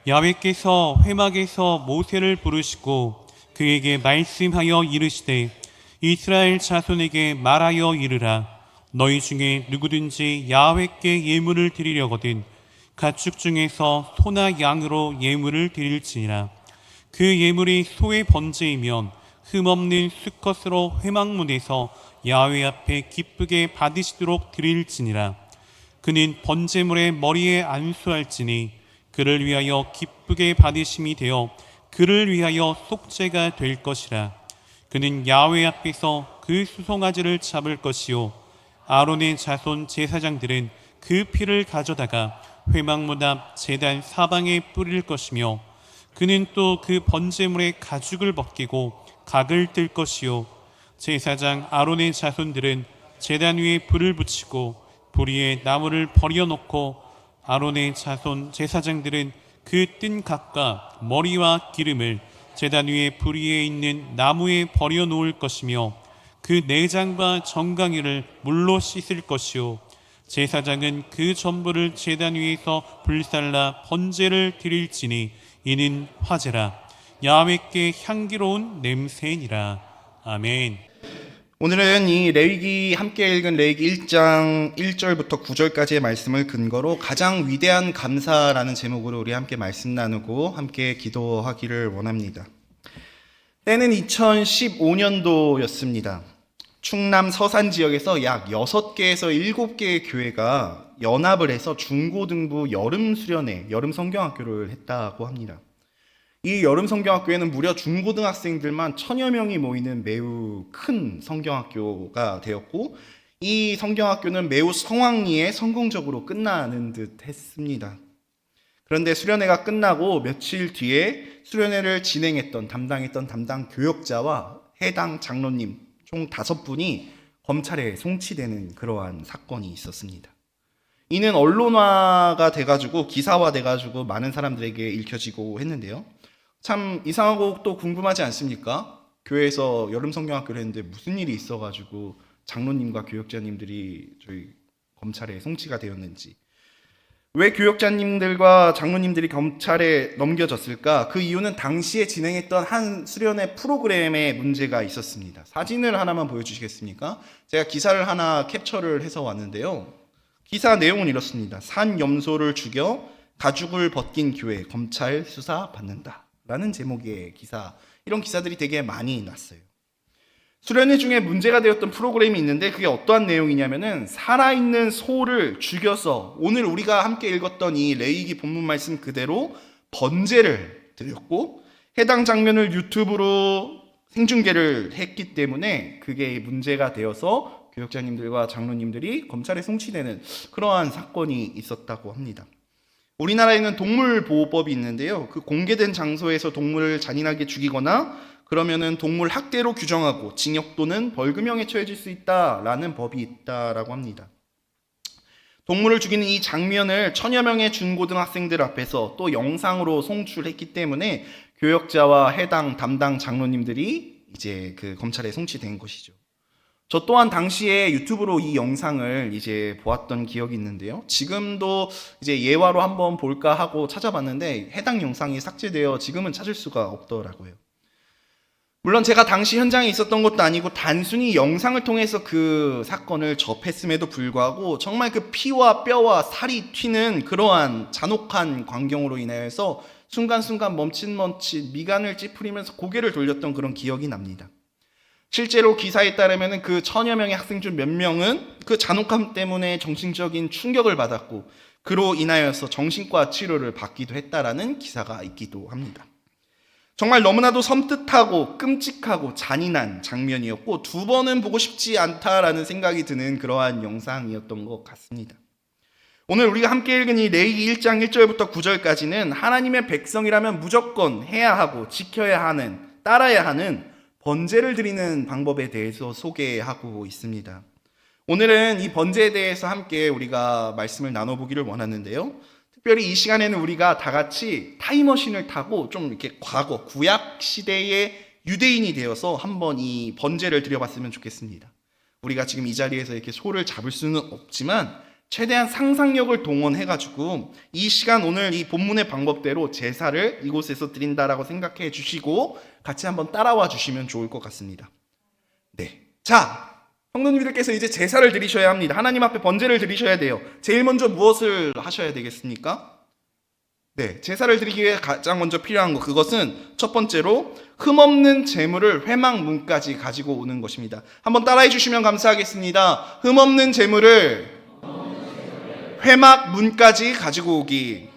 야훼께서 회막에서 모세를 부르시고 그에게 말씀하여 이르시되 이스라엘 자손에게 말하여 이르라. 너희 중에 누구든지 야훼께 예물을 드리려거든 가축 중에서 소나 양으로 예물을 드릴지니라. 그 예물이 소의 번제이면 흠없는 수컷으로 회막문에서 야훼 앞에 기쁘게 받으시도록 드릴지니라. 그는 번제물의 머리에 안수할지니 그를 위하여 기쁘게 받으심이 되어 그를 위하여 속죄가 될 것이라. 그는 야훼 앞에서 그 수송아지를 잡을 것이요 아론의 자손 제사장들은 그 피를 가져다가 회막문 앞 제단 사방에 뿌릴 것이며 그는 또 그 번제물의 가죽을 벗기고 각을 뜰 것이요 제사장 아론의 자손들은 제단 위에 불을 붙이고 불 위에 나무를 버려놓고 아론의 자손 제사장들은 그 뜬 각과 머리와 기름을 제단 위에 불 위에 있는 나무에 버려놓을 것이며 그 내장과 정강이를 물로 씻을 것이요 제사장은 그 전부를 제단 위에서 불살라 번제를 드릴지니 이는 화제라. 야훼께 향기로운 냄새니라. 아멘. 오늘은 이 레위기 함께 읽은 레위기 1장 1절부터 9절까지의 말씀을 근거로 가장 위대한 감사라는 제목으로 우리 함께 말씀 나누고 함께 기도하기를 원합니다. 때는 2015년도였습니다. 충남 서산 지역에서 약 6개에서 7개의 교회가 연합을 해서 중고등부 여름 수련회, 여름 성경학교를 했다고 합니다. 이 여름 성경학교에는 무려 중고등학생들만 1000여 명이 모이는 매우 큰 성경학교가 되었고, 이 성경학교는 매우 성황리에 성공적으로 끝나는 듯 했습니다. 그런데 수련회가 끝나고 며칠 뒤에 수련회를 담당했던 담당 교역자와 해당 장로님 총 5분이 검찰에 송치되는 그러한 사건이 있었습니다. 이는 언론화가 돼가지고 기사화돼가지고 많은 사람들에게 읽혀지고 했는데요. 참 이상하고 또 궁금하지 않습니까? 교회에서 여름 성경학교를 했는데 무슨 일이 있어가지고 장로님과 교역자님들이 저희 검찰에 송치가 되었는지, 왜 교역자님들과 장로님들이 검찰에 넘겨졌을까? 그 이유는 당시에 진행했던 한 수련회 프로그램에 문제가 있었습니다. 사진을 하나만 보여주시겠습니까? 제가 기사를 하나 캡처를 해서 왔는데요. 기사 내용은 이렇습니다. 산염소를 죽여 가죽을 벗긴 교회 검찰 수사 받는다 라는 제목의 기사, 이런 기사들이 되게 많이 났어요. 수련회 중에 문제가 되었던 프로그램이 있는데 그게 어떠한 내용이냐면은 살아있는 소를 죽여서 오늘 우리가 함께 읽었던 이 레위기 본문 말씀 그대로 번제를 드렸고, 해당 장면을 유튜브로 생중계를 했기 때문에 그게 문제가 되어서 교역자님들과 장로님들이 검찰에 송치되는 그러한 사건이 있었다고 합니다. 우리나라에는 동물보호법이 있는데요. 그 공개된 장소에서 동물을 잔인하게 죽이거나 그러면은 동물 학대로 규정하고 징역 또는 벌금형에 처해질 수 있다라는 법이 있다라고 합니다. 동물을 죽이는 이 장면을 1000여 명의 중고등학생들 앞에서 또 영상으로 송출했기 때문에 교역자와 해당 담당 장로님들이 이제 그 검찰에 송치된 것이죠. 저 또한 당시에 유튜브로 이 영상을 이제 보았던 기억이 있는데요. 지금도 이제 예화로 한번 볼까 하고 찾아봤는데 해당 영상이 삭제되어 지금은 찾을 수가 없더라고요. 물론 제가 당시 현장에 있었던 것도 아니고 단순히 영상을 통해서 그 사건을 접했음에도 불구하고 정말 그 피와 뼈와 살이 튀는 그러한 잔혹한 광경으로 인하여서 순간순간 멈칫멈칫 미간을 찌푸리면서 고개를 돌렸던 그런 기억이 납니다. 실제로 기사에 따르면 그 1000여 명의 학생 중 몇 명은 그 잔혹함 때문에 정신적인 충격을 받았고 그로 인하여서 정신과 치료를 받기도 했다라는 기사가 있기도 합니다. 정말 너무나도 섬뜩하고 끔찍하고 잔인한 장면이었고 2번은 보고 싶지 않다라는 생각이 드는 그러한 영상이었던 것 같습니다. 오늘 우리가 함께 읽은 이 레위기 1장 1절부터 9절까지는 하나님의 백성이라면 무조건 해야 하고 지켜야 하는, 따라야 하는 번제를 드리는 방법에 대해서 소개하고 있습니다. 오늘은 이 번제에 대해서 함께 우리가 말씀을 나눠보기를 원하는데요. 특별히 이 시간에는 우리가 다 같이 타임머신을 타고 좀 이렇게 과거, 구약 시대의 유대인이 되어서 한번 이 번제를 드려봤으면 좋겠습니다. 우리가 지금 이 자리에서 이렇게 소를 잡을 수는 없지만 최대한 상상력을 동원해가지고 이 시간 오늘 이 본문의 방법대로 제사를 이곳에서 드린다라고 생각해 주시고 같이 한번 따라와 주시면 좋을 것 같습니다. 네. 자, 성도님들께서 이제 제사를 드리셔야 합니다. 하나님 앞에 번제를 드리셔야 돼요. 제일 먼저 무엇을 하셔야 되겠습니까? 네, 제사를 드리기 위해 가장 먼저 필요한 것, 그것은 첫 번째로 흠없는 제물을 회막문까지 가지고 오는 것입니다. 한번 따라해 주시면 감사하겠습니다. 흠없는 제물을 회막문까지 가지고 오기.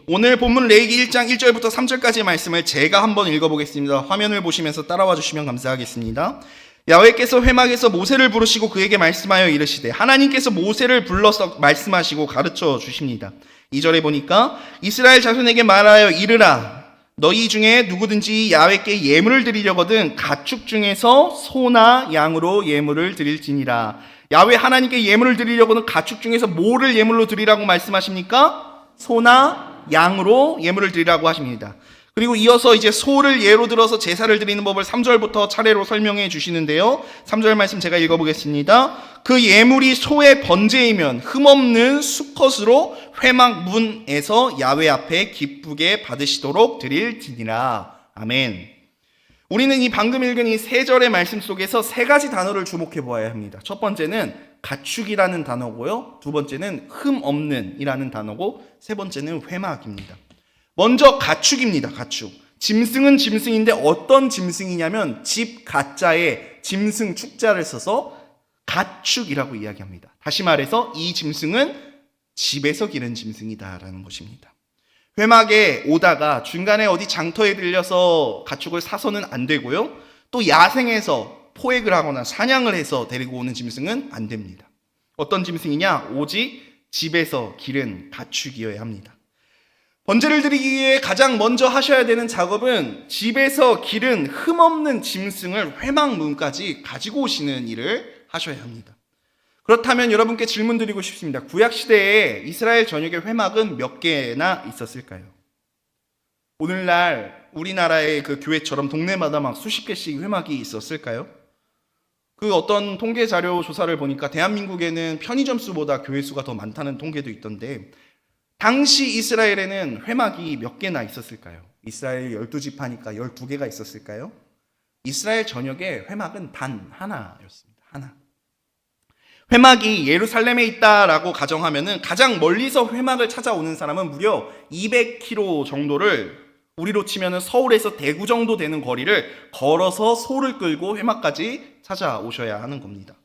오늘 본문 레위기 1장 1절부터 3절까지의 말씀을 제가 한번 읽어보겠습니다. 화면을 보시면서 따라와 주시면 감사하겠습니다. 야훼께서 회막에서 모세를 부르시고 그에게 말씀하여 이르시되, 하나님께서 모세를 불러서 말씀하시고 가르쳐 주십니다. 2절에 보니까 이스라엘 자손에게 말하여 이르라, 너희 중에 누구든지 야훼께 예물을 드리려거든 가축 중에서 소나 양으로 예물을 드릴지니라. 야훼 하나님께 예물을 드리려고는 가축 중에서 뭐를 예물로 드리라고 말씀하십니까? 소나 양으로 예물을 드리라고 하십니다. 그리고 이어서 이제 소를 예로 들어서 제사를 드리는 법을 3절부터 차례로 설명해 주시는데요. 3절 말씀 제가 읽어보겠습니다. 그 예물이 소의 번제이면 흠없는 수컷으로 회막 문에서 야훼 앞에 기쁘게 받으시도록 드릴지니라. 아멘. 우리는 이 방금 읽은 이 세 절의 말씀 속에서 세 가지 단어를 주목해 보아야 합니다. 첫 번째는 가축이라는 단어고요. 두 번째는 흠없는 이라는 단어고, 세 번째는 회막입니다. 먼저 가축입니다. 가축. 짐승은 짐승인데 어떤 짐승이냐면 집 가자에 짐승 축자를 써서 가축이라고 이야기합니다. 다시 말해서 이 짐승은 집에서 기른 짐승이다라는 것입니다. 회막에 오다가 중간에 어디 장터에 들려서 가축을 사서는 안 되고요. 또 야생에서 포획을 하거나 사냥을 해서 데리고 오는 짐승은 안 됩니다. 어떤 짐승이냐? 오직 집에서 기른 가축이어야 합니다. 번제를 드리기 위해 가장 먼저 하셔야 되는 작업은 집에서 기른 흠없는 짐승을 회막문까지 가지고 오시는 일을 하셔야 합니다. 그렇다면 여러분께 질문 드리고 싶습니다. 구약시대에 이스라엘 전역의 회막은 몇 개나 있었을까요? 오늘날 우리나라의 그 교회처럼 동네마다 막 수십 개씩 회막이 있었을까요? 그 어떤 통계 자료 조사를 보니까 대한민국에는 편의점 수보다 교회 수가 더 많다는 통계도 있던데, 당시 이스라엘에는 회막이 몇 개나 있었을까요? 이스라엘 12지파니까 12개가 있었을까요? 이스라엘 전역의 회막은 단 하나였습니다. 하나. 회막이 예루살렘에 있다라고 가정하면은 가장 멀리서 회막을 찾아오는 사람은 무려 200km 정도를, 우리로 치면은 서울에서 대구 정도 되는 거리를 걸어서 소를 끌고 회막까지 찾아오셔야 하는 겁니다.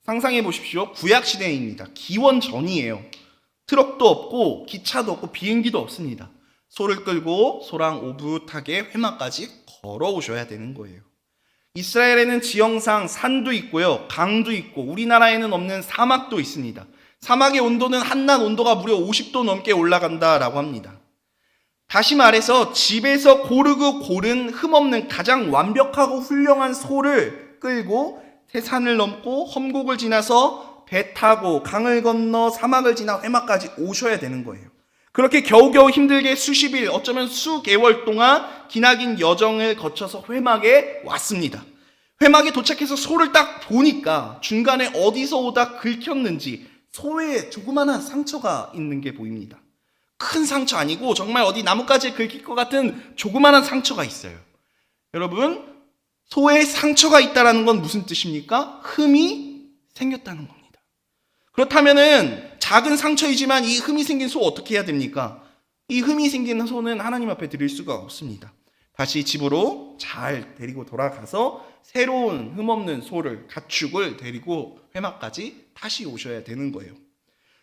상상해 보십시오. 구약 시대입니다. 기원 전이에요. 트럭도 없고 기차도 없고 비행기도 없습니다. 소를 끌고 소랑 오붓하게 회막까지 걸어오셔야 되는 거예요. 이스라엘에는 지형상 산도 있고요, 강도 있고 우리나라에는 없는 사막도 있습니다. 사막의 온도는 한낮 온도가 무려 50도 넘게 올라간다라고 합니다. 다시 말해서 집에서 고르고 고른 흠없는 가장 완벽하고 훌륭한 소를 끌고 태산을 넘고 험곡을 지나서 배 타고 강을 건너 사막을 지나 회막까지 오셔야 되는 거예요. 그렇게 겨우겨우 힘들게 수십일, 어쩌면 수개월 동안 기나긴 여정을 거쳐서 회막에 왔습니다. 회막에 도착해서 소를 딱 보니까 중간에 어디서 오다 긁혔는지 소에 조그마한 상처가 있는 게 보입니다. 큰 상처 아니고 정말 어디 나뭇가지에 긁힐 것 같은 조그마한 상처가 있어요. 여러분, 소에 상처가 있다는 건 무슨 뜻입니까? 흠이 생겼다는 겁니다. 그렇다면은 작은 상처이지만 이 흠이 생긴 소 어떻게 해야 됩니까? 이 흠이 생긴 소는 하나님 앞에 드릴 수가 없습니다. 다시 집으로 잘 데리고 돌아가서 새로운 흠없는 소를, 가축을 데리고 회막까지 다시 오셔야 되는 거예요.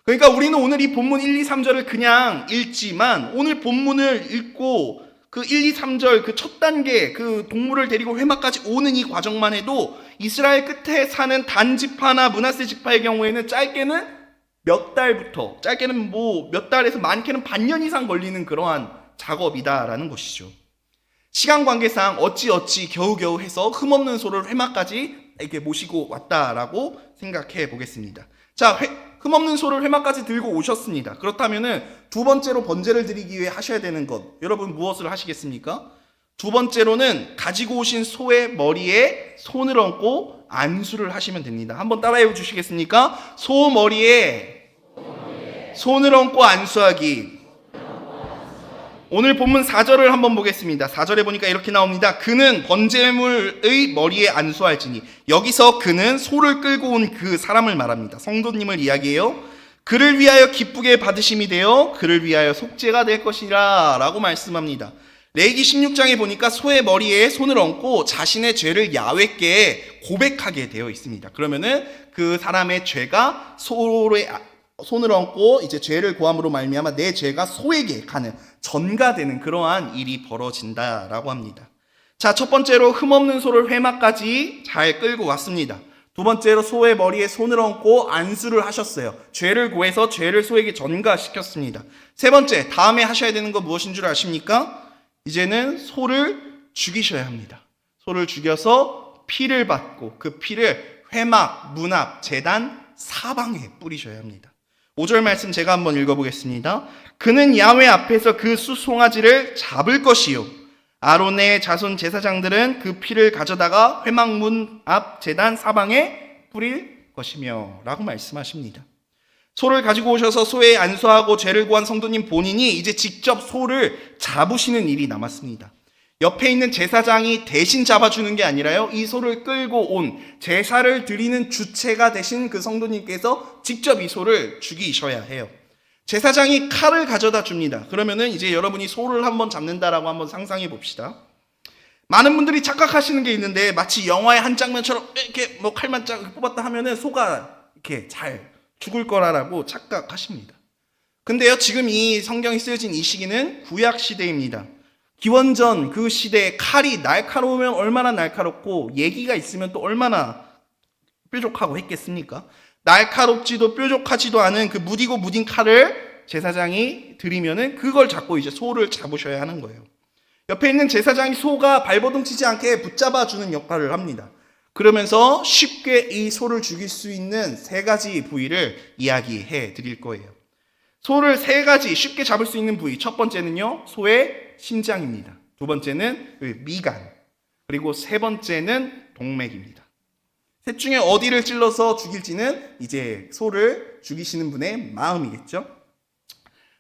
그러니까 우리는 오늘 이 본문 1, 2, 3절을 그냥 읽지만 오늘 본문을 읽고 그 1, 2, 3절 그 첫 단계 그 동물을 데리고 회막까지 오는 이 과정만 해도 이스라엘 끝에 사는 단 지파나 므낫세 지파의 경우에는 짧게는 몇 달부터, 짧게는 몇 달에서 많게는 반년 이상 걸리는 그러한 작업이다라는 것이죠. 시간 관계상 어찌 겨우겨우 해서 흠없는 소를 회막까지 이렇게 모시고 왔다라고 생각해 보겠습니다. 자, 흠없는 소를 회막까지 들고 오셨습니다. 그렇다면은 두 번째로 번제를 드리기 위해 하셔야 되는 것, 여러분 무엇을 하시겠습니까? 두 번째로는 가지고 오신 소의 머리에 손을 얹고 안수를 하시면 됩니다. 한번 따라해 주시겠습니까? 소 머리에 손을 얹고 안수하기. 오늘 본문 4절을 한번 보겠습니다. 4절에 보니까 이렇게 나옵니다. 그는 번제물의 머리에 안수할지니. 여기서 그는 소를 끌고 온 그 사람을 말합니다. 성도님을 이야기해요. 그를 위하여 기쁘게 받으심이 되어 그를 위하여 속죄가 될 것이라 라고 말씀합니다. 레위기 16장에 보니까 소의 머리에 손을 얹고 자신의 죄를 야훼께 고백하게 되어 있습니다. 그러면은 그 사람의 죄가 소의 손을 얹고 이제 죄를 고함으로 말미암아 내 죄가 소에게 가는 전가되는 그러한 일이 벌어진다라고 합니다. 자, 첫 번째로 흠없는 소를 회막까지 잘 끌고 왔습니다. 두 번째로 소의 머리에 손을 얹고 안수를 하셨어요. 죄를 고해서 죄를 소에게 전가시켰습니다. 세 번째, 다음에 하셔야 되는 거 무엇인 줄 아십니까? 이제는 소를 죽이셔야 합니다. 소를 죽여서 피를 받고 그 피를 회막, 문 앞, 제단, 사방에 뿌리셔야 합니다. 5절 말씀 제가 한번 읽어보겠습니다. 그는 야훼 앞에서 그 수송아지를 잡을 것이요 아론의 자손 제사장들은 그 피를 가져다가 회막 문 앞 제단 사방에 뿌릴 것이며 라고 말씀하십니다. 소를 가지고 오셔서 소에 안수하고 죄를 고한 성도님 본인이 이제 직접 소를 잡으시는 일이 남았습니다. 옆에 있는 제사장이 대신 잡아주는 게 아니라요, 이 소를 끌고 온 제사를 드리는 주체가 되신 그 성도님께서 직접 이 소를 죽이셔야 해요. 제사장이 칼을 가져다 줍니다. 그러면은 이제 여러분이 소를 한번 잡는다라고 한번 상상해 봅시다. 많은 분들이 착각하시는 게 있는데 마치 영화의 한 장면처럼 이렇게 뭐 칼만 쫙 뽑았다 하면은 소가 이렇게 잘 죽을 거라고 착각하십니다. 근데요, 지금 이 성경이 쓰여진 이 시기는 구약 시대입니다. 기원전 그 시대에 칼이 날카로우면 얼마나 날카롭고 얘기가 있으면 또 얼마나 뾰족하고 했겠습니까? 날카롭지도 뾰족하지도 않은 그 무디고 무딘 칼을 제사장이 드리면은 그걸 잡고 이제 소를 잡으셔야 하는 거예요. 옆에 있는 제사장이 소가 발버둥 치지 않게 붙잡아 주는 역할을 합니다. 그러면서 쉽게 이 소를 죽일 수 있는 세 가지 부위를 이야기해 드릴 거예요. 소를 세 가지 쉽게 잡을 수 있는 부위. 첫 번째는요, 소의 심장입니다. 두 번째는 미간. 그리고 세 번째는 동맥입니다. 셋 중에 어디를 찔러서 죽일지는 이제 소를 죽이시는 분의 마음이겠죠.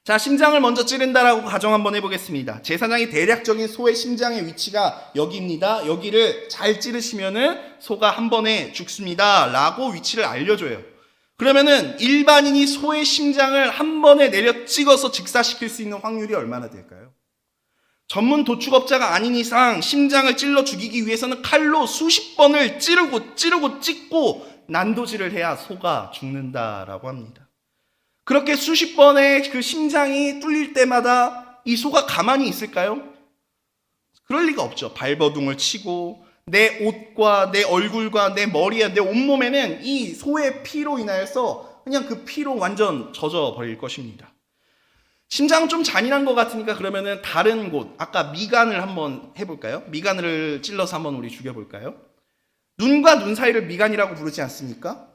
자, 심장을 먼저 찌른다라고 가정 한번 해보겠습니다. 제사장이 대략적인 소의 심장의 위치가 여기입니다. 여기를 잘 찌르시면은 소가 한 번에 죽습니다 라고 위치를 알려줘요. 그러면은 일반인이 소의 심장을 한 번에 내려 찍어서 직사시킬 수 있는 확률이 얼마나 될까요? 전문 도축업자가 아닌 이상 심장을 찔러 죽이기 위해서는 칼로 수십 번을 찌르고 찍고 난도질을 해야 소가 죽는다라고 합니다. 그렇게 수십 번의 그 심장이 뚫릴 때마다 이 소가 가만히 있을까요? 그럴 리가 없죠. 발버둥을 치고 내 옷과 내 얼굴과 내 머리와 내 온몸에는 이 소의 피로 인하여서 그냥 그 피로 완전 젖어 버릴 것입니다. 심장은 좀 잔인한 것 같으니까 그러면은 다른 곳, 아까 미간을 한번 해볼까요? 미간을 찔러서 한번 우리 죽여볼까요? 눈과 눈 사이를 미간이라고 부르지 않습니까?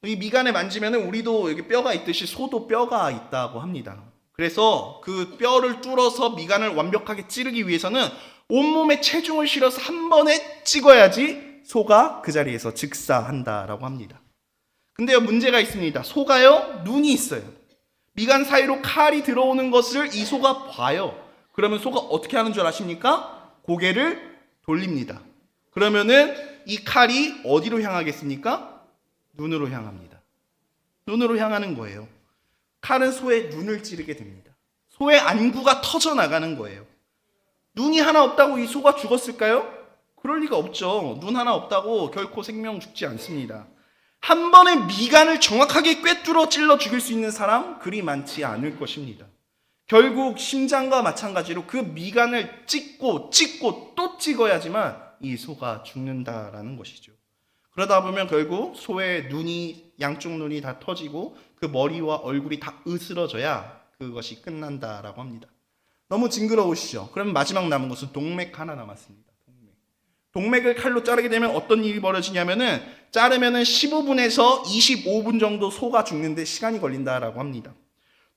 이 미간에 만지면은 우리도 여기 뼈가 있듯이 소도 뼈가 있다고 합니다. 그래서 그 뼈를 뚫어서 미간을 완벽하게 찌르기 위해서는 온몸에 체중을 실어서 한 번에 찍어야지 소가 그 자리에서 즉사한다라고 합니다. 근데요, 문제가 있습니다. 소가요, 눈이 있어요. 미간 사이로 칼이 들어오는 것을 이 소가 봐요. 그러면 소가 어떻게 하는 줄 아십니까? 고개를 돌립니다. 그러면은 이 칼이 어디로 향하겠습니까? 눈으로 향합니다. 눈으로 향하는 거예요. 칼은 소의 눈을 찌르게 됩니다. 소의 안구가 터져 나가는 거예요. 눈이 하나 없다고 이 소가 죽었을까요? 그럴 리가 없죠. 눈 하나 없다고 결코 생명 죽지 않습니다. 한 번에 미간을 정확하게 꿰뚫어 찔러 죽일 수 있는 사람 그리 많지 않을 것입니다. 결국 심장과 마찬가지로 그 미간을 찍고 또 찍어야지만 이 소가 죽는다라는 것이죠. 그러다 보면 결국 소의 눈이, 양쪽 눈이 다 터지고 그 머리와 얼굴이 다 으스러져야 그것이 끝난다라고 합니다. 너무 징그러우시죠? 그러면 마지막 남은 것은 동맥 하나 남았습니다. 동맥을 칼로 자르게 되면 어떤 일이 벌어지냐면은 자르면은 15분에서 25분 정도 소가 죽는데 시간이 걸린다라고 합니다.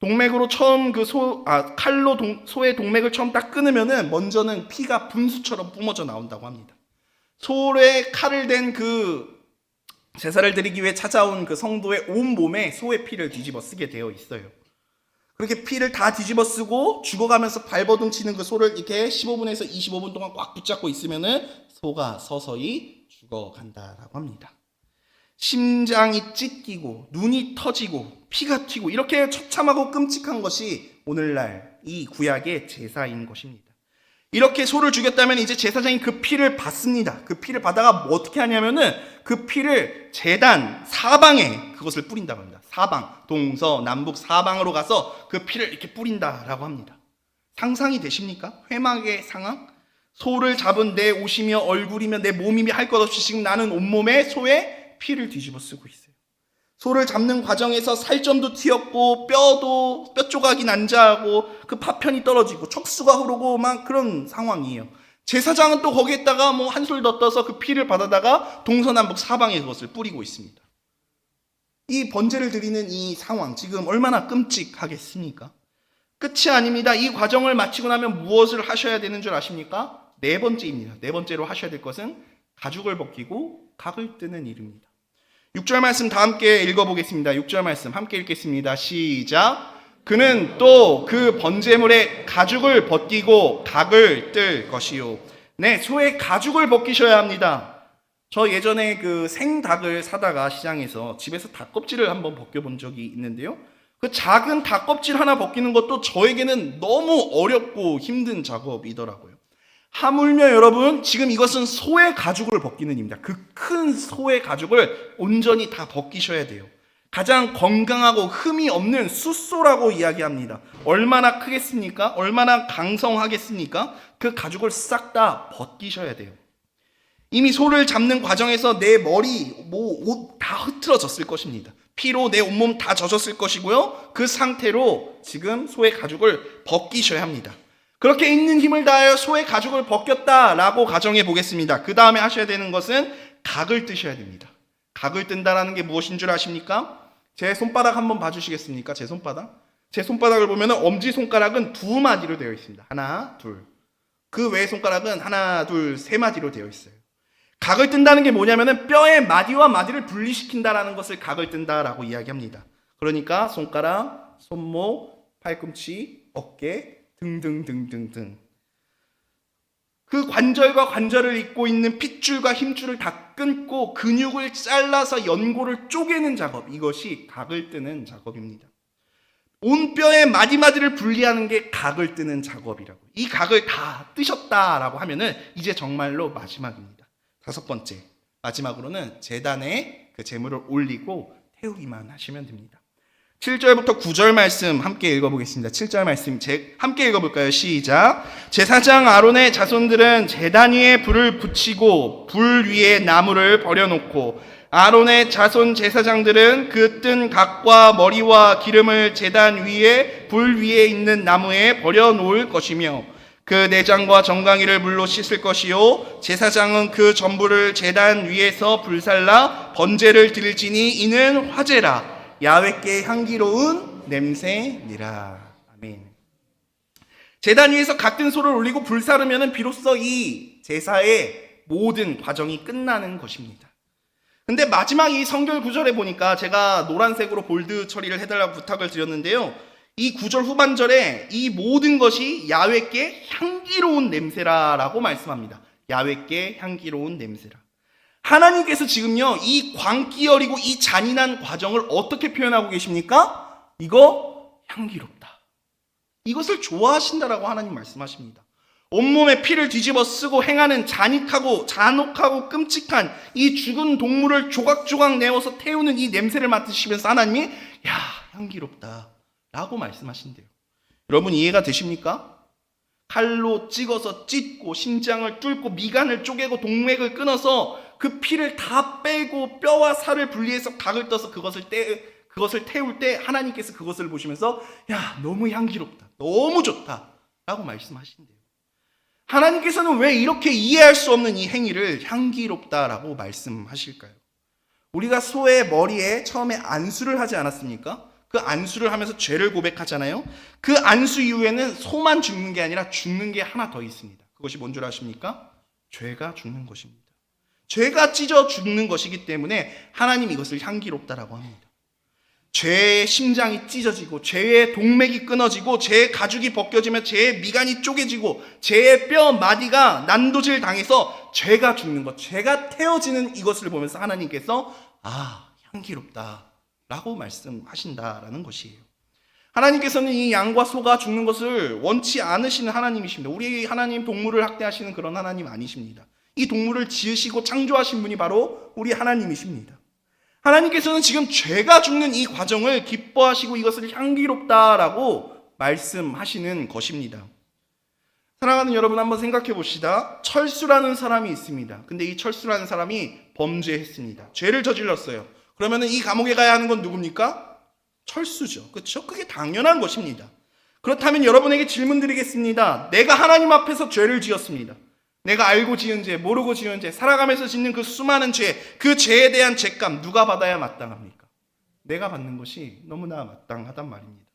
동맥으로 처음 칼로 소의 동맥을 처음 딱 끊으면은 먼저는 피가 분수처럼 뿜어져 나온다고 합니다. 소에 칼을 댄 제사를 드리기 위해 찾아온 그 성도의 온 몸에 소의 피를 뒤집어 쓰게 되어 있어요. 그렇게 피를 다 뒤집어 쓰고 죽어가면서 발버둥 치는 그 소를 이렇게 15분에서 25분 동안 꽉 붙잡고 있으면은 소가 서서히 죽어간다라고 합니다. 심장이 찢기고 눈이 터지고 피가 튀고 이렇게 처참하고 끔찍한 것이 오늘날 이 구약의 제사인 것입니다. 이렇게 소를 죽였다면 이제 제사장이 그 피를 받습니다. 그 피를 받아가 어떻게 하냐면은 그 피를 제단 사방에 그것을 뿌린다고 합니다. 사방, 동서남북 사방으로 가서 그 피를 이렇게 뿌린다라고 합니다. 상상이 되십니까? 회막의 상황? 소를 잡은 내 옷이며 얼굴이며 내 몸이며 할 것 없이 지금 나는 온몸에 소의 피를 뒤집어 쓰고 있어요. 소를 잡는 과정에서 살점도 튀었고 뼈 조각이 난자하고 그 파편이 떨어지고 척수가 흐르고 막 그런 상황이에요. 제사장은 또 거기에다가 뭐 한술 더 떠서 그 피를 받아다가 동서남북 사방에 그것을 뿌리고 있습니다. 이 번제를 드리는 이 상황 지금 얼마나 끔찍하겠습니까? 끝이 아닙니다. 이 과정을 마치고 나면 무엇을 하셔야 되는 줄 아십니까? 네 번째입니다. 네 번째로 하셔야 될 것은 가죽을 벗기고 각을 뜨는 일입니다. 6절 말씀 다 함께 읽어보겠습니다. 6절 말씀 함께 읽겠습니다. 시작. 그는 또 그 번제물의 가죽을 벗기고 각을 뜰 것이요. 네, 소의 가죽을 벗기셔야 합니다. 저 예전에 그 생닭을 사다가 시장에서 집에서 닭껍질을 한번 벗겨본 적이 있는데요. 그 작은 닭껍질 하나 벗기는 것도 저에게는 너무 어렵고 힘든 작업이더라고요. 하물며 여러분 지금 이것은 소의 가죽을 벗기는 일입니다. 그 큰 소의 가죽을 온전히 다 벗기셔야 돼요. 가장 건강하고 흠이 없는 숫소라고 이야기합니다. 얼마나 크겠습니까? 얼마나 강성하겠습니까? 그 가죽을 싹 다 벗기셔야 돼요. 이미 소를 잡는 과정에서 내 머리, 옷 다 흐트러졌을 것입니다. 피로 내 온몸 다 젖었을 것이고요. 그 상태로 지금 소의 가죽을 벗기셔야 합니다. 그렇게 있는 힘을 다하여 소의 가죽을 벗겼다라고 가정해 보겠습니다. 그 다음에 하셔야 되는 것은 각을 뜨셔야 됩니다. 각을 뜬다라는 게 무엇인 줄 아십니까? 제 손바닥 한번 봐주시겠습니까? 제 손바닥을 보면 엄지손가락은 2마디로 되어 있습니다. 하나, 둘. 그 외의 손가락은 하나, 둘, 3마디로 되어 있어요. 각을 뜬다는 게 뭐냐면은 뼈의 마디와 마디를 분리시킨다라는 것을 각을 뜬다라고 이야기합니다. 그러니까 손가락, 손목, 팔꿈치, 어깨 등등등등등. 그 관절과 관절을 잇고 있는 핏줄과 힘줄을 다 끊고 근육을 잘라서 연골을 쪼개는 작업, 이것이 각을 뜨는 작업입니다. 온 뼈의 마디마디를 분리하는 게 각을 뜨는 작업이라고. 이 각을 다 뜨셨다라고 하면은 이제 정말로 마지막입니다. 5번째, 마지막으로는 제단에 그 제물을 올리고 태우기만 하시면 됩니다. 7절부터 9절 말씀 함께 읽어보겠습니다. 7절 말씀 함께 읽어볼까요? 시작. 제사장 아론의 자손들은 제단 위에 불을 붙이고 불 위에 나무를 버려놓고 아론의 자손 제사장들은 그 뜬 각과 머리와 기름을 제단 위에 불 위에 있는 나무에 버려놓을 것이며 그 내장과 정강이를 물로 씻을 것이요 제사장은 그 전부를 제단 위에서 불살라 번제를 드릴지니 이는 화제라 야훼께 향기로운 냄새니라. 아멘. 제단 위에서 각든 소를 올리고 불사르면 비로소 이 제사의 모든 과정이 끝나는 것입니다. 근데 마지막 이 성경 구절에 보니까 제가 노란색으로 볼드 처리를 해달라고 부탁을 드렸는데요. 이 구절 후반절에 이 모든 것이 야훼께 향기로운 냄새라라고 말씀합니다. 야훼께 향기로운 냄새라. 하나님께서 지금요 이 광기 어리고 이 잔인한 과정을 어떻게 표현하고 계십니까? 이거 향기롭다. 이것을 좋아하신다라고 하나님 말씀하십니다. 온몸에 피를 뒤집어 쓰고 행하는 잔혹하고 끔찍한 이 죽은 동물을 조각조각 내어서 태우는 이 냄새를 맡으시면서 하나님이 야 향기롭다 라고 말씀하신대요. 여러분 이해가 되십니까? 칼로 찍어서 찢고 심장을 뚫고 미간을 쪼개고 동맥을 끊어서 그 피를 다 빼고 뼈와 살을 분리해서 각을 떠서 그것을 태울 때 하나님께서 그것을 보시면서 야 너무 향기롭다 너무 좋다 라고 말씀하신대요. 하나님께서는 왜 이렇게 이해할 수 없는 이 행위를 향기롭다라고 말씀하실까요? 우리가 소의 머리에 처음에 안수를 하지 않았습니까? 그 안수를 하면서 죄를 고백하잖아요. 그 안수 이후에는 소만 죽는 게 아니라 죽는 게 하나 더 있습니다. 그것이 뭔 줄 아십니까? 죄가 죽는 것입니다. 죄가 찢어 죽는 것이기 때문에 하나님 이것을 향기롭다라고 합니다. 죄의 심장이 찢어지고 죄의 동맥이 끊어지고 죄의 가죽이 벗겨지며 죄의 미간이 쪼개지고 죄의 뼈 마디가 난도질 당해서 죄가 죽는 것, 죄가 태워지는 이것을 보면서 하나님께서 향기롭다라고 말씀하신다라는 것이에요. 하나님께서는 이 양과 소가 죽는 것을 원치 않으시는 하나님이십니다. 우리 하나님 동물을 학대하시는 그런 하나님 아니십니다. 이 동물을 지으시고 창조하신 분이 바로 우리 하나님이십니다. 하나님께서는 지금 죄가 죽는 이 과정을 기뻐하시고 이것을 향기롭다라고 말씀하시는 것입니다. 사랑하는 여러분, 한번 생각해 봅시다. 철수라는 사람이 있습니다. 근데 이 철수라는 사람이 범죄했습니다. 죄를 저질렀어요. 그러면 이 감옥에 가야 하는 건 누굽니까? 철수죠. 그렇죠? 그게 당연한 것입니다. 그렇다면 여러분에게 질문 드리겠습니다. 내가 하나님 앞에서 죄를 지었습니다. 내가 알고 지은 죄, 모르고 지은 죄, 살아가면서 짓는 그 수많은 죄, 그 죄에 대한 죄값 누가 받아야 마땅합니까? 내가 받는 것이 너무나 마땅하단 말입니다.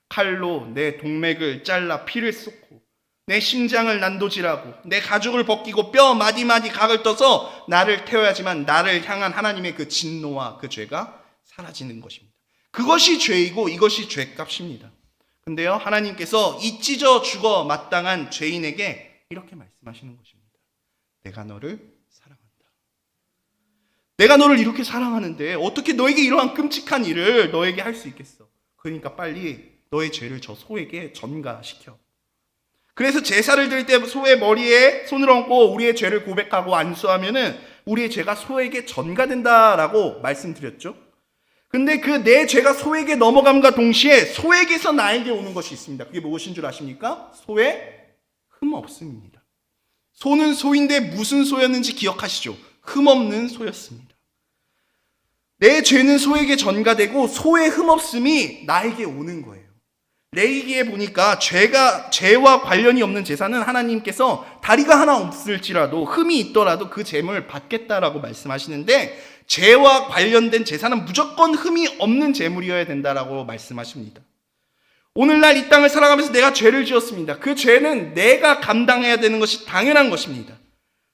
칼로 내 동맥을 잘라 피를 쏟고 내 심장을 난도질하고 내 가죽을 벗기고 뼈 마디마디 각을 떠서 나를 태워야지만 나를 향한 하나님의 그 진노와 그 죄가 사라지는 것입니다. 그것이 죄이고 이것이 죄값입니다. 근데요, 하나님께서 이 찢어 죽어 마땅한 죄인에게 이렇게 말씀하시는 것입니다. 내가 너를 사랑한다. 내가 너를 이렇게 사랑하는데 어떻게 너에게 이러한 끔찍한 일을 너에게 할 수 있겠어? 그러니까 빨리 너의 죄를 저 소에게 전가시켜. 그래서 제사를 드릴 때 소의 머리에 손을 얹고 우리의 죄를 고백하고 안수하면은 우리의 죄가 소에게 전가된다라고 말씀드렸죠. 근데 그 내 죄가 소에게 넘어감과 동시에 소에게서 나에게 오는 것이 있습니다. 그게 무엇인 줄 아십니까? 소의 흠없음입니다. 소는 소인데 무슨 소였는지 기억하시죠? 흠없는 소였습니다. 내 죄는 소에게 전가되고 소의 흠없음이 나에게 오는 거예요. 레위기에 보니까 죄와 관련이 없는 제사는 하나님께서 다리가 하나 없을지라도 흠이 있더라도 그 제물을 받겠다라고 말씀하시는데, 죄와 관련된 제사는 무조건 흠이 없는 제물이어야 된다라고 말씀하십니다. 오늘날 이 땅을 살아가면서 내가 죄를 지었습니다. 그 죄는 내가 감당해야 되는 것이 당연한 것입니다.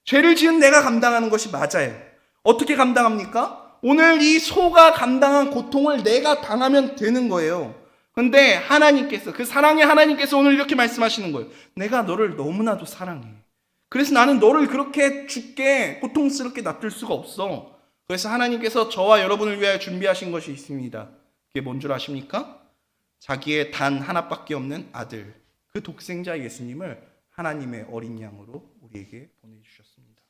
죄를 지은 내가 감당하는 것이 맞아요. 어떻게 감당합니까? 오늘 이 소가 감당한 고통을 내가 당하면 되는 거예요. 근데 하나님께서, 그 사랑의 하나님께서 오늘 이렇게 말씀하시는 거예요. 내가 너를 너무나도 사랑해. 그래서 나는 너를 그렇게 죽게 고통스럽게 놔둘 수가 없어. 그래서 하나님께서 저와 여러분을 위하여 준비하신 것이 있습니다. 그게 뭔 줄 아십니까? 자기의 단 하나밖에 없는 아들, 그 독생자 예수님을 하나님의 어린 양으로 우리에게 보내주셨습니다.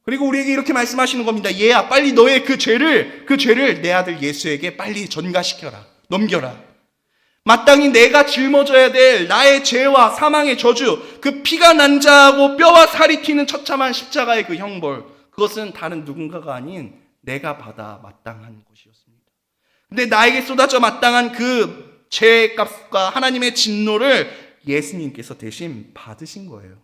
그리고 우리에게 이렇게 말씀하시는 겁니다. 얘야, 빨리 너의 그 죄를 내 아들 예수에게 빨리 전가시켜라. 넘겨라. 마땅히 내가 짊어져야 될 나의 죄와 사망의 저주, 그 피가 난자하고 뼈와 살이 튀는 처참한 십자가의 그 형벌, 그것은 다른 누군가가 아닌 내가 받아 마땅한 것이었습니다. 근데 나에게 쏟아져 마땅한 그 죄값과 하나님의 진노를 예수님께서 대신 받으신 거예요.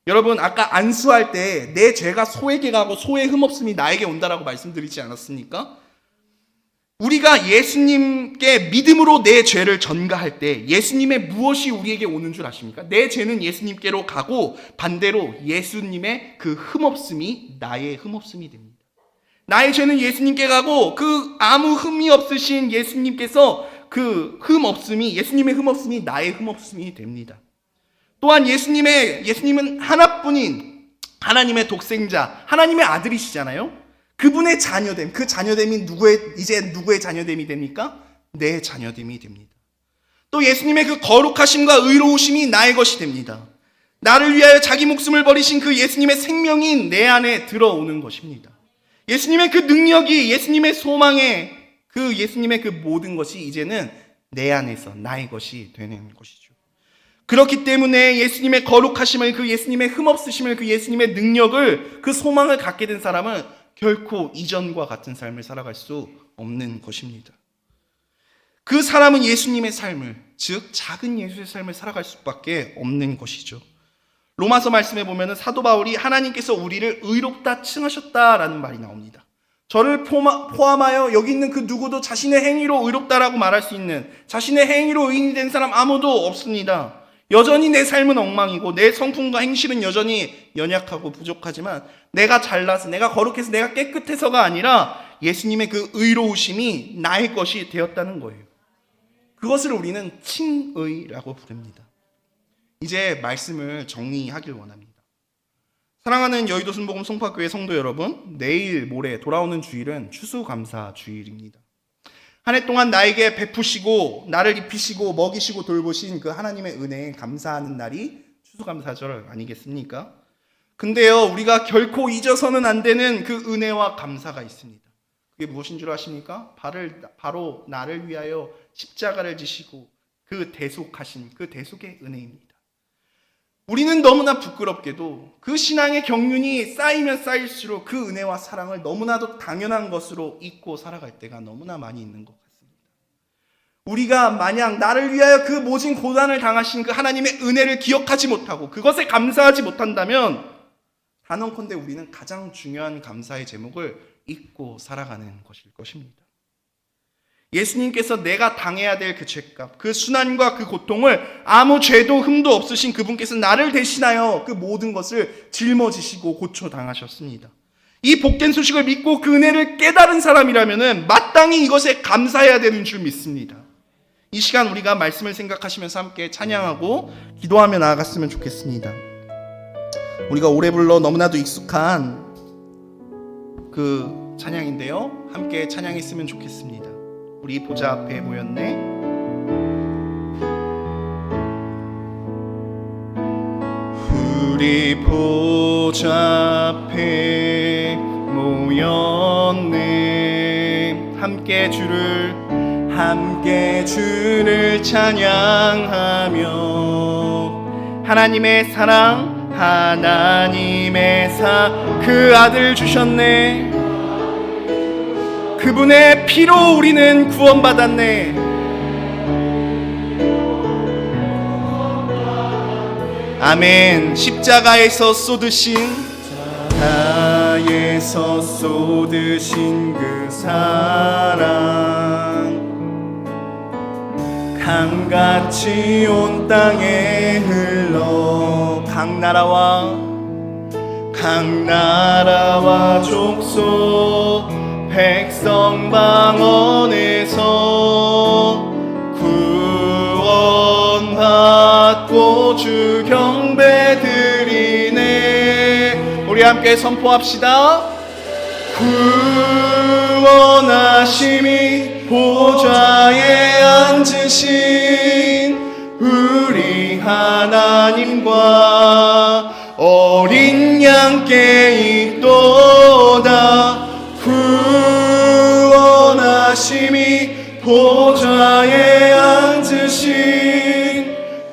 여러분, 아까 안수할 때 내 죄가 소에게 가고 소의 흠없음이 나에게 온다라고 말씀드리지 않았습니까? 우리가 예수님께 믿음으로 내 죄를 전가할 때 예수님의 무엇이 우리에게 오는 줄 아십니까? 내 죄는 예수님께로 가고 반대로 예수님의 그 흠없음이 나의 흠없음이 됩니다. 나의 죄는 예수님께 가고 그 아무 흠이 없으신 예수님께서 그 흠없음이, 예수님의 흠없음이 나의 흠없음이 됩니다. 또한 예수님은 하나뿐인 하나님의 독생자, 하나님의 아들이시잖아요. 그분의 자녀됨, 그 자녀됨이 누구의 자녀됨이 됩니까? 내 자녀됨이 됩니다. 또 예수님의 그 거룩하심과 의로우심이 나의 것이 됩니다. 나를 위하여 자기 목숨을 버리신 그 예수님의 생명이 내 안에 들어오는 것입니다. 예수님의 그 능력이, 예수님의 소망에, 그 예수님의 그 모든 것이 이제는 내 안에서 나의 것이 되는 것이죠. 그렇기 때문에 예수님의 거룩하심을, 그 예수님의 흠없으심을, 그 예수님의 능력을, 그 소망을 갖게 된 사람은 결코 이전과 같은 삶을 살아갈 수 없는 것입니다. 그 사람은 예수님의 삶을, 즉 작은 예수의 삶을 살아갈 수밖에 없는 것이죠. 로마서 말씀에 보면 사도 바울이 하나님께서 우리를 의롭다 칭하셨다라는 말이 나옵니다. 저를 포함하여 여기 있는 그 누구도 자신의 행위로 의롭다라고 말할 수 있는, 자신의 행위로 의인이 된 사람 아무도 없습니다. 여전히 내 삶은 엉망이고 내 성품과 행실은 여전히 연약하고 부족하지만 내가 잘나서, 내가 거룩해서, 내가 깨끗해서가 아니라 예수님의 그 의로우심이 나의 것이 되었다는 거예요. 그것을 우리는 칭의라고 부릅니다. 이제 말씀을 정리하길 원합니다. 사랑하는 여의도 순복음 송파교회 성도 여러분, 내일 모레 돌아오는 주일은 추수감사 주일입니다. 한 해 동안 나에게 베푸시고 나를 입히시고 먹이시고 돌보신 그 하나님의 은혜에 감사하는 날이 추수감사절 아니겠습니까? 근데요, 우리가 결코 잊어서는 안 되는 그 은혜와 감사가 있습니다. 그게 무엇인 줄 아십니까? 바로 나를 위하여 십자가를 지시고 그 대속하신 그 대속의 은혜입니다. 우리는 너무나 부끄럽게도 그 신앙의 경륜이 쌓이면 쌓일수록 그 은혜와 사랑을 너무나도 당연한 것으로 잊고 살아갈 때가 너무나 많이 있는 것 같습니다. 우리가 만약 나를 위하여 그 모진 고난을 당하신 그 하나님의 은혜를 기억하지 못하고 그것에 감사하지 못한다면 단언컨대 우리는 가장 중요한 감사의 제목을 잊고 살아가는 것일 것입니다. 예수님께서 내가 당해야 될 그 죄값, 그 순환과 그 고통을 아무 죄도 흠도 없으신 그분께서 나를 대신하여 그 모든 것을 짊어지시고 고쳐 당하셨습니다. 이 복된 소식을 믿고 그 은혜를 깨달은 사람이라면 마땅히 이것에 감사해야 되는 줄 믿습니다. 이 시간 우리가 말씀을 생각하시면서 함께 찬양하고 기도하며 나아갔으면 좋겠습니다. 우리가 오래 불러 너무나도 익숙한 그 찬양인데요, 함께 찬양했으면 좋겠습니다. 우리 보좌 앞에 모였네. 우리 보좌 앞에 모였네. 함께 주를 찬양하며 하나님의 사랑, 하나님의 그 아들 주셨네. 그분의 피로 우리는 구원받았네. 아멘. 십자가에서 쏟으신 그 사랑 강같이 온 땅에 흘러 강나라와 족속 백성 방언에서 구원받고 주 경배 드리네. 우리 함께 선포합시다. 구원하심이 보좌에 앉으신 우리 하나님과 어린 양께 있도다. 구원하심이 보좌에 앉으신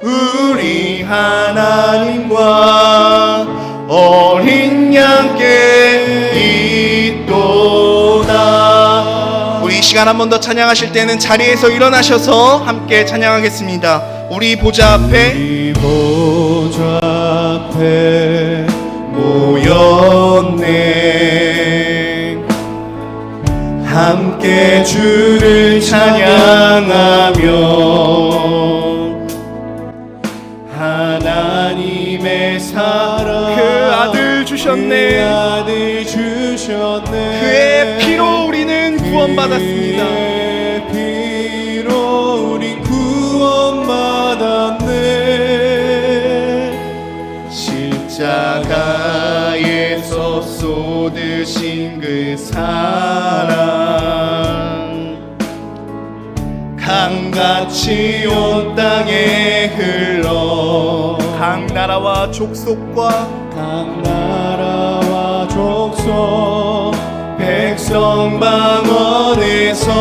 우리 하나님과 어린 양께 있도다. 우리 이 시간 한 번 더 찬양하실 때는 자리에서 일어나셔서 함께 찬양하겠습니다. 우리 보좌 앞에 모였네. 함께 주를 찬양하며 하나님의 사랑 그 아들 주셨네. 그의 피로 우리는 구원받았습니다. 그의 피로 우리 구원받았네. 십자가에서 쏟으신 그 사랑 강같이 온 땅에 흘러 강나라와 족속 백성 방언에서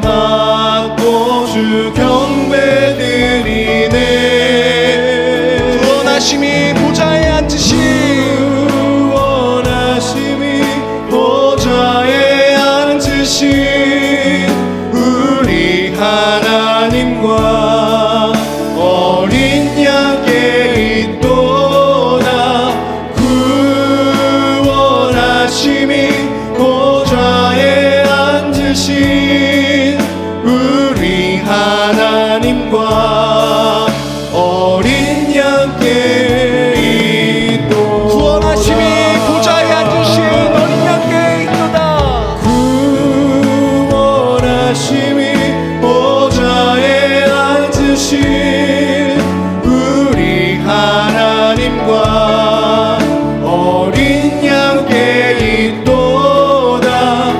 구원받고 주 경배 드리네. 구원하심이 보좌에 앉으신 우리 하나님과 어린 양께 있도다. 우리 하나님과 어린 양께 있도다. 구원하심이 보좌에 앉으신 어린 양께 있도다. 구원하심이 보좌에 앉으신 우리 하나님과 어린 양께 있도다.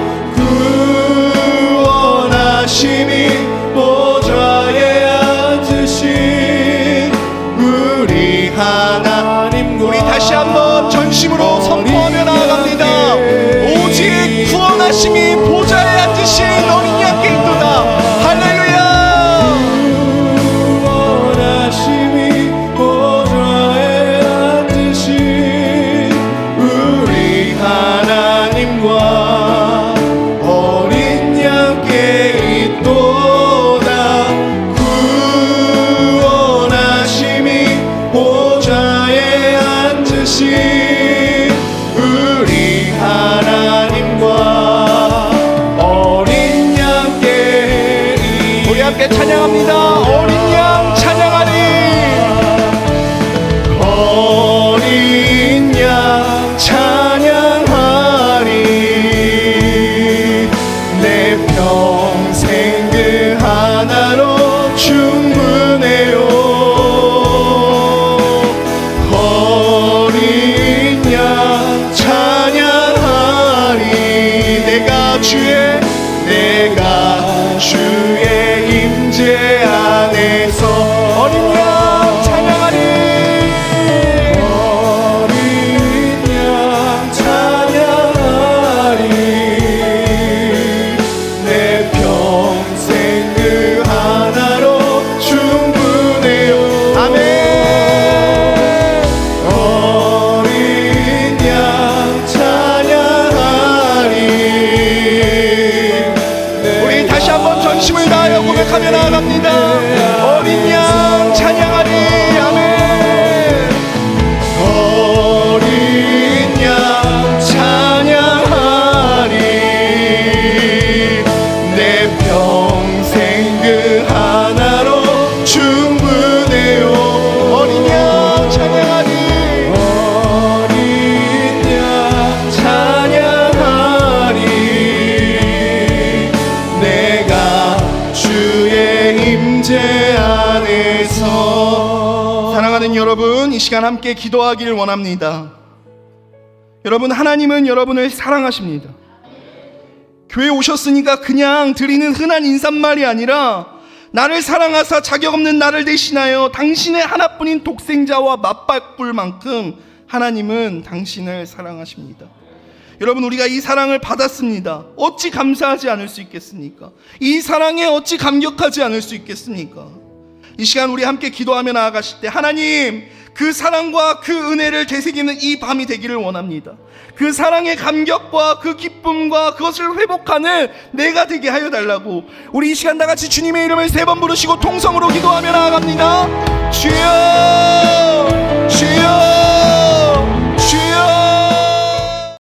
구원하심이 보좌에 앉으신 우리 하나님과. 우리 다시 한번 전심으로 선포하며 나아갑니다. 오직 구원하심이 보좌에 앉으신 어린 양께 있도다. 할렐루야. 구원하심이 보좌에 앉으신 우리 하나님과 어린 양께 있도다. 구원하심이 보좌에 앉으신 우리 하나님과 어린 양께 우리 함께 찬양합니다. 어린 양 찬양하리. 어린 양 찬양하리. 내 평생 그 하나로 충분해요. 어린 양 찬양하리. 내가 주의 임재 안에서 어린 양 찬양하리. 어린 양 찬양하리. 내 평생 그 하나로 충분해요. 아멘. 어린 양 찬양하리. 우리 다시 한번 전심을 다하여 고백하며 나아갑니다. 어린 양 찬양하리. 아멘. 어린 양 찬양하리. 내 평생 그 하나로 충분해요. 어린 양 찬양하리. 어린 양 찬양하리. 내가 주의 임재 안에서. 사랑하는 여러분, 이 시간 함께 기도하기를 원합니다. 여러분, 하나님은 여러분을 사랑하십니다. 교회 오셨으니까 그냥 드리는 흔한 인사말이 아니라 나를 사랑하사 자격 없는 나를 대신하여 당신의 하나뿐인 독생자와 맞바꿀 만큼 하나님은 당신을 사랑하십니다. 여러분, 우리가 이 사랑을 받았습니다. 어찌 감사하지 않을 수 있겠습니까? 이 사랑에 어찌 감격하지 않을 수 있겠습니까? 이 시간 우리 함께 기도하며 나아가실 때 하나님, 그 사랑과 그 은혜를 되새기는 이 밤이 되기를 원합니다. 그 사랑의 감격과 그 기쁨과 그것을 회복하는 내가 되게 하여 달라고 우리 이 시간 다 같이 주님의 이름을 3번 부르시고 통성으로 기도하며 나아갑니다. 주여